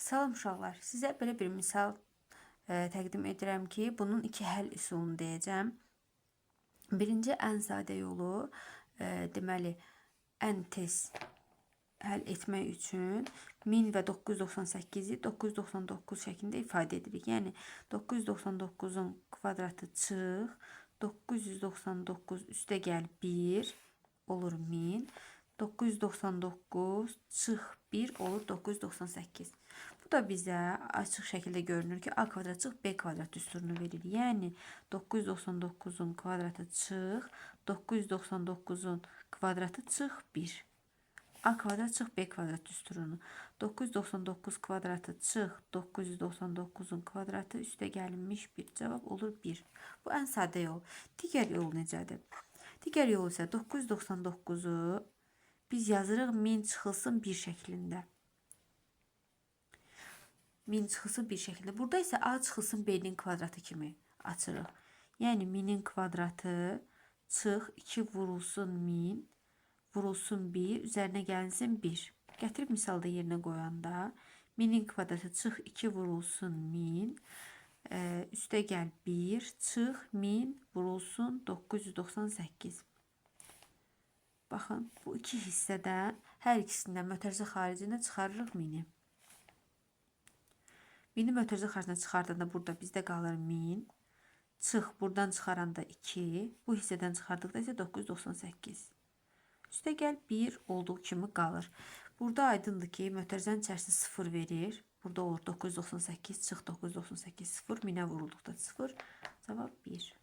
Salam uşaqlar, sizə belə bir misal təqdim edirəm ki, bunun iki həll üsulunu deyəcəm. Birinci ən sadə yolu, deməli, ən tez həll etmək üçün 1000 və 998-i 999 şəklində ifadə edirik. Yəni 999-un kvadratı çıx 999 üstə gəl 1 olur 1000. 999 çıx 1 olur 998. Bu da bizə açıq şəkildə görünür ki, a kvadrat çıx b kvadrat düsturunu verir. Yəni 999-un kvadratı çıx 999-un kvadratı çıx 1. A kvadrat çıx b kvadrat düsturunu. 999 kvadratı çıx 999-un kvadratı üstə gəlinmiş 1. Cavab olur 1. Bu ən sadə yol. Digər yol necədir? Digər yol isə 999-u biz yazırıq 1000 çıxılsın 1 şəklində. 1000 çıxılsın 1 şəklində. Burada isə a çıxılsın b-nin kvadratı kimi açırıq. Yəni 1000-in kvadratı çıx 2 vurulsun 1000 vurulsun 1 üzərinə gəlinsin 1. Gətirib misalda yerinə qoyanda 1000-in kvadratı çıx 2 vurulsun 1000 üstə gəl 1 çıx 1000 vurulsun 998. Baxın, bu iki hissədən hər ikisindən mötərizə xaricinə çıxarırıq 1000-i. 1000-i mötərizə xaricinə çıxardanda burada bizdə qalır 1000. Çıx, buradan çıxaranda 2. Bu hissədən çıxardıqda isə 998. Üstə gəl 1 olduğu kimi qalır. Burada aydındır ki, mötərizənin içərisində 0 verir. Burada olur 998 çıx 998 0. 1000-ə vurulduqda 0. Cavab 1.